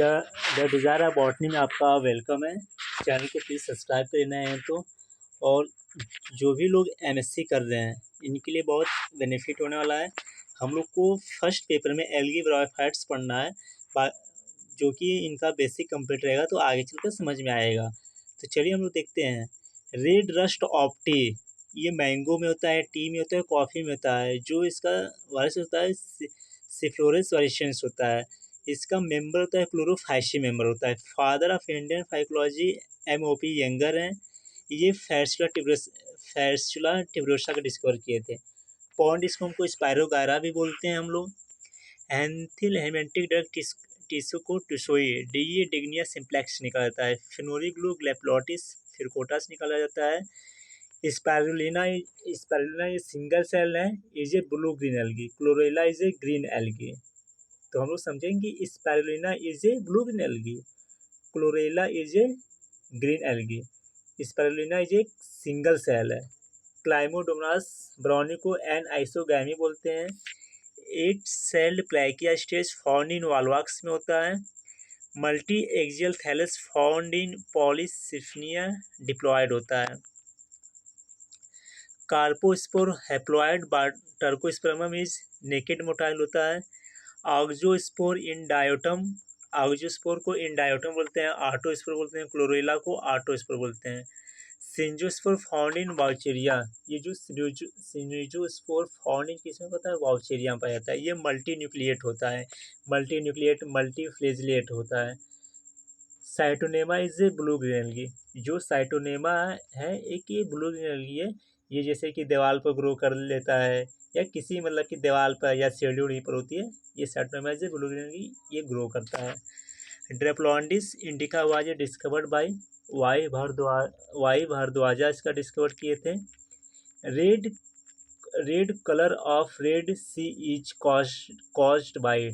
The desire of botany में आपका welcome है। चैनल को प्लीज़ सब्सक्राइब कर लेना है तो। और जो भी लोग एमएससी कर रहे हैं इनके लिए बहुत बेनिफिट होने वाला है। हम लोग को फर्स्ट पेपर में एल्गी ब्रायोफाइट्स पढ़ना है, जो कि इनका बेसिक कंप्लीट रहेगा तो आगे चलकर समझ में आएगा। तो चलिए हम लोग देखते हैं। रेड रस्ट ऑफ टी, ये मैंगो में होता है, टी में होता है, कॉफ़ी में होता है। जो इसका वारिस होता है सिफ्लोरस वारिसेंस होता है। इसका मेंबर होता है क्लोरोफाइसी मेंबर होता है। Father of Indian phycology MOP younger हैं। ये फैर्चुला टिब्रोसा का डिस्कवर किए थे। पॉन्ड इसको हमको स्पायरोगायरा भी बोलते हैं हम लोग। एंथिल हेमेंटिक ड्रग टिश्यू को टुसोई डी डिग्निया सिम्प्लेक्स निकाला जाता है। फिनोरीग्लू ग्लेप्लोटिस फिरकोटास निकाला जाता है। स्पायरुलिना ये सिंगल सेल है, is a blue green algae. Chlorella is a green algae. तो हम लोग समझेंगे spirulina is a blue green algae, chlorella is a green algae, spirulina is a single cell है। क्लाइमोडोमोनास ब्राउनी को an isogamy बोलते हैं। 8 celled plakea stage found in volvox में होता है। Multi axial thallus found in polysiphonia diploid होता है। Carpospore haploid टर्कोस्पर्मम इज नेकेड मोटाइल होता है। ऑक्सोस्पोर इन डायोटम, ऑक्सोस्पोर को इन डायोटम बोलते हैं। आर्टोस्पोर बोलते हैं। क्लोरेला को आर्टोस्पोर बोलते हैं। सिंजोस्पोर फाउंड इन वाउचेरिया, ये जो सिंजोस्पोर फाउंड इन किसमें होता है, वाउचेरिया में पाया जाता है। ये मल्टी न्यूक्लिएट होता है, मल्टी फ्लेजिलेट होता है। Scytonema is a blue green algae, जो साइटोनेमा है एक ये ब्लू ग्रीन एल्गी है। ये जैसे कि दीवार पर ग्रो कर लेता है या किसी मतलब कि दीवार पर या शेड्यूल पर होती है, ये Scytonema is a blue green algae, ये ग्रो करता है। Draparnaldiopsis indica was discovered by Y Bharadwaja इसका डिस्कवर किए थे। Red colour of red sea is caused by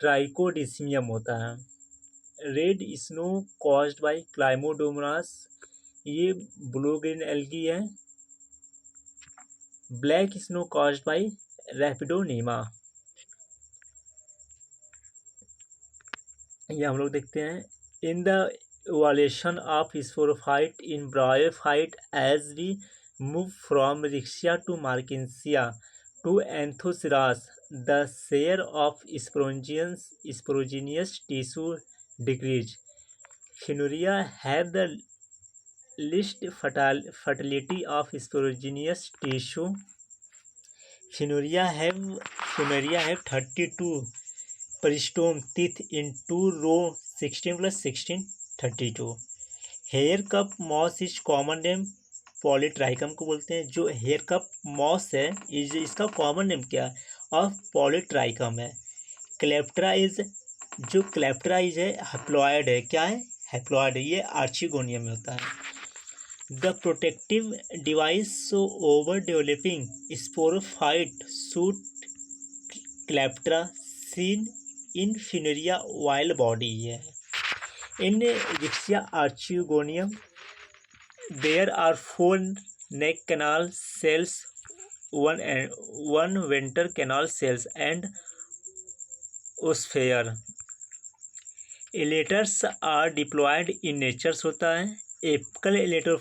Trichodesmium होता है। Red snow caused by Chlamydomonas, ये ब्लू ग्रीन एल्गी है। Black snow caused by Raphidonema, ये हम लोग देखते हैं। In the evaluation of sporophyte in bryophyte, as we move from Riccia to Markinsia to Anthoceras, the share of sporogenous tissue decrease. Phaenuria have the least fertility of sporogenous tissue. Phaenuria have 32 peristome teeth in 2 row 16 plus 16 32। Hair cap moss is common name, polytrichum को बोलते हैं। जो hair cap moss है इसका common name क्या है, और Polytrichum है। क्लेप्ट्रा इज है हैप्लॉयड है, क्या है, हैप्लॉयड है। ये आर्चिगोनियम में होता है। The protective device so over developing sporophyte suit calyptra seen in Funaria wild body है। In Riccia archegonium, there are 4 neck canal cells, one venter canal cells, and osphere. Elaters are diploid in nature होता है। Apical एलेटर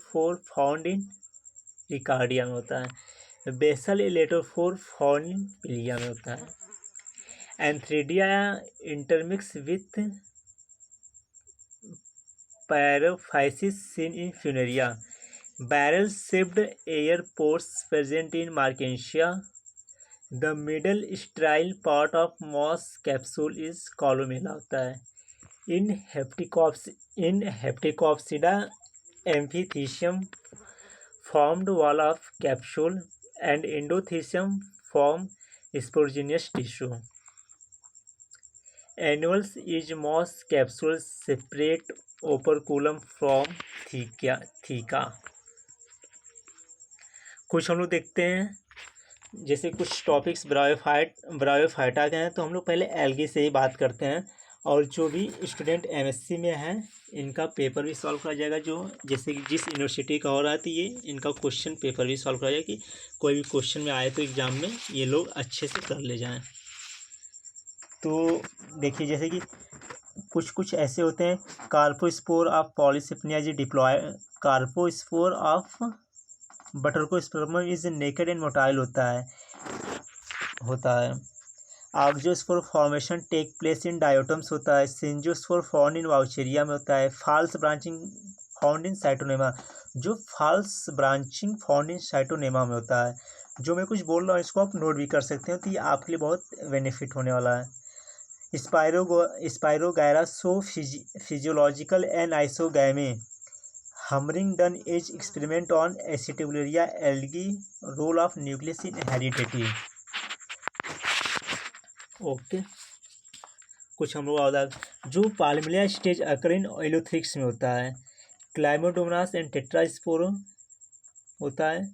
4 found in रिकार्डिया में होता है। Basal एलेटर 4 found in पिलिया में होता है। Antheridia intermix with paraphyses seen in Funaria. Barrel shaped air pores present in Marchantia. The middle sterile part of moss capsule is columella होता है। In Hepaticopsida amphithecium formed wall of capsule and endothecium form sporogenous tissue. Annuals is moss capsule separate operculum from theca। कुछ हम लोग देखते हैं, जैसे कुछ topics bryophyta के हैं, तो हम लोग पहले एल्गी से ही बात करते हैं। और जो भी स्टूडेंट MSc में हैं इनका पेपर भी सॉल्व करा जाएगा। जो जैसे कि जिस यूनिवर्सिटी का हो रहा है तो ये इनका क्वेश्चन पेपर भी सॉल्व करा जाएगा कि कोई भी क्वेश्चन में आए तो एग्ज़ाम में ये लोग अच्छे से कर ले जाएँ। तो देखिए जैसे कि कुछ कुछ ऐसे होते हैं, कार्पोस्पोर ऑफ पॉलीसिप्निया जी diploid, carpospore of Batrachospermum is naked and motile होता है। Auxospore formation take place in diatoms होता है। सिंजियोस्पोर फाउंड इन वाउचेरिया में होता है। False branching found in Scytonema, जो false branching found in Scytonema में होता है। जो मैं कुछ बोल रहा हूँ इसको आप नोट भी कर सकते हो, तो ये आपके लिए बहुत बेनिफिट होने वाला है। Spirogyra so physiological and isogamy Hammerling done as experiment on Acetabularia algae role of nucleus in heredity. Okay, कुछ हम लोग और जो पाल्मिलिया स्टेज अकर इन एलोथ्रिक्स में होता है। क्लाइमोडोमोनास एंड टेट्रास्पोरो होता है।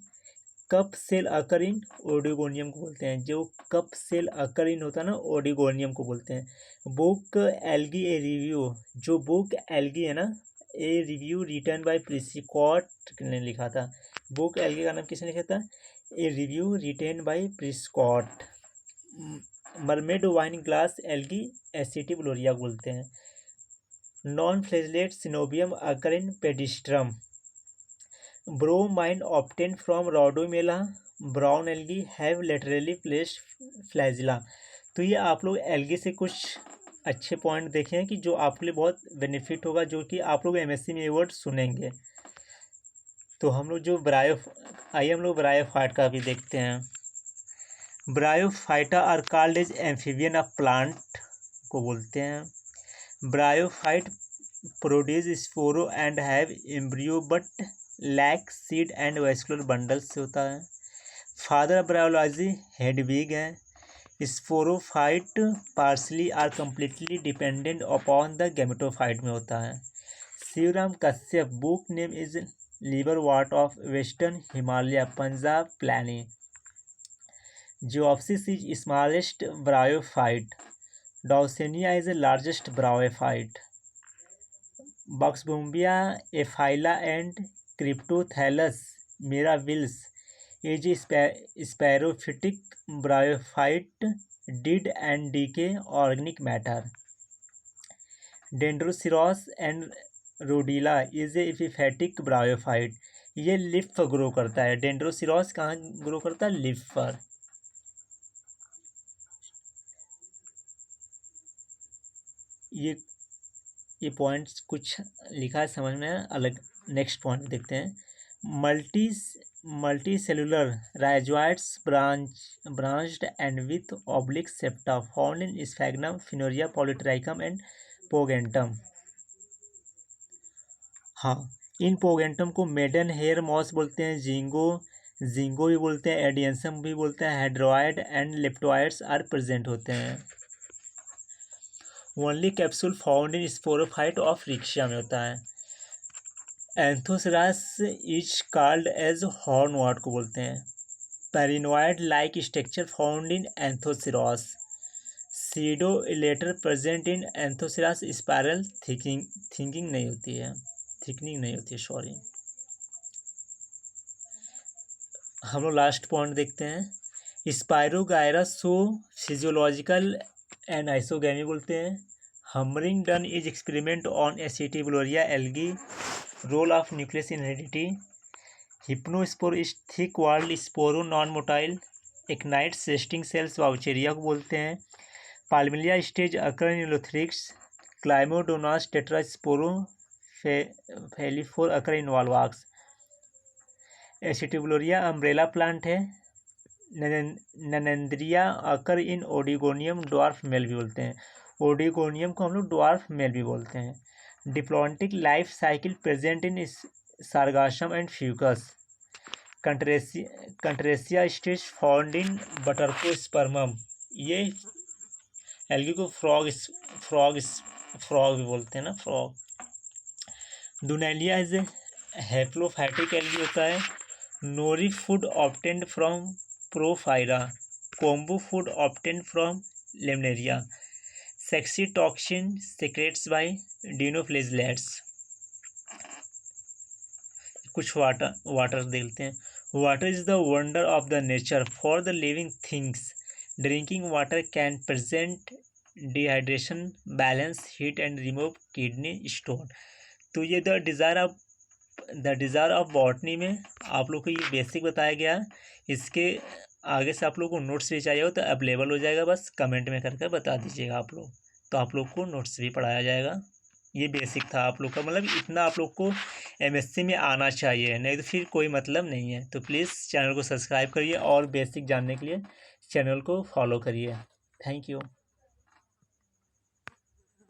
कप सेल अकर इन ओडिगोनियम को बोलते हैं। जो कप सेल अकर इन होता है ना, ओडिगोनियम को बोलते हैं। बुक एल्गी ए रिव्यू, जो बुक एल्गी है ना, ए रिव्यू रिटर्न बाय प्रिस्कॉट ने लिखा था। बुक एल्गी का नाम किसने लिखा था? A review written by Prescott. Mermaid wine glass algae Acetabularia बोलते हैं। Non flagellate coenobium occur in Pediastrum. Bromine obtain from Rhodomela brown algae have laterally placed flagella. तो ये आप लोग एल्गी से कुछ अच्छे पॉइंट देखे हैं कि जो आपके लिए बहुत बेनिफिट होगा, जो कि आप लोग एमएससी में ये वर्ड सुनेंगे। तो हम लोग जो आइए हम लोग ब्रायोफाइट का भी देखते हैं। Bryophyta are called as amphibian of plant को बोलते हैं। Bryophyte produce spore and have embryo but lack seed and vascular bundles से होता है। फादर ऑफ ब्रायोलॉजी हेडविग है। Sporophyte partially are completely dependent upon the gametophyte में होता है। Shivram Kashyap book name is liverworts of western Himalaya Punjab plain. Zoopsis is smallest bryophyte. Dawsonia is the largest bryophyte. Buxbaumia aphylla and Cryptothallus मिराबिल्स is saprophytic bryophyte dead and decay organic matter. Dendroceros and Radula is a epiphytic bryophyte. ये leaf पर grow करता है। डेंड्रोसिरॉस कहाँ grow करता है? लिफ पर। ये पॉइंट्स कुछ लिखा है, समझ में अलग। नेक्स्ट पॉइंट देखते हैं। Multi cellular rhizoids branched and with oblique septa found in Sphagnum Funaria Polytrichum and Pogonatum. हाँ, इन पोगेंटम को मेडन हेयर मॉस बोलते हैं। जिंगो भी बोलते हैं। एडियंसम भी बोलते हैं। Hydroids and leptoids are present होते हैं। Only capsule found in sporophyte of Riccia में होता है। Anthoceros is called as hornwort को बोलते हैं। Pyrenoid like structure found in Anthoceros. Pseudo elater present in Anthoceros spiral thickening नहीं होती है, सॉरी। हम लोग लास्ट पॉइंट देखते हैं। Spirogyra so physiological and isogamy बोलते हैं। Hammerling done is experiment on Acetabularia algae role of nucleus in heredity. Hypnospore is thick walled spore non motile. Akinete resting cells Vaucheria को बोलते हैं। Palmella stage occur in Ulothrix. Chlamydomonas Tetraspora फेलिफोर occur in Volvox. Acetabularia umbrella plant है। Nannandria अकर इन ओडिगोनियम dwarf mail भी बोलते हैं। ओडिगोनियम को हम लोग ड्वार्फ मेल भी बोलते हैं। Diplontic life cycle present in Sargassum and Fucus. Chantransia stage found in Batrachospermum. ये एल्गी को फ्रॉग भी बोलते हैं ना, frog. Dunaliella is haplophytic algae होता है। Nori food obtained from Porphyra. Kombu food obtained from Laminaria. Saxitoxin secretes by dinoflagellates. कुछ water देखते हैं। Water is the wonder of the nature for the living things. Drinking water can present dehydration, balance heat and remove kidney stone. तो ये the desire of botany में आप लोग को ये बेसिक बताया गया है। इसके आगे से आप लोग को नोट्स भी चाहिए हो तो अवेलेबल हो जाएगा, बस कमेंट में करके बता दीजिएगा आप लोग, तो आप लोग को नोट्स भी पढ़ाया जाएगा। ये बेसिक था आप लोग का, मतलब इतना आप लोग को एमएससी में आना चाहिए, नहीं तो फिर कोई मतलब नहीं है। तो प्लीज़ चैनल को सब्सक्राइब करिए और बेसिक जानने के लिए चैनल को फॉलो करिए। Thank you.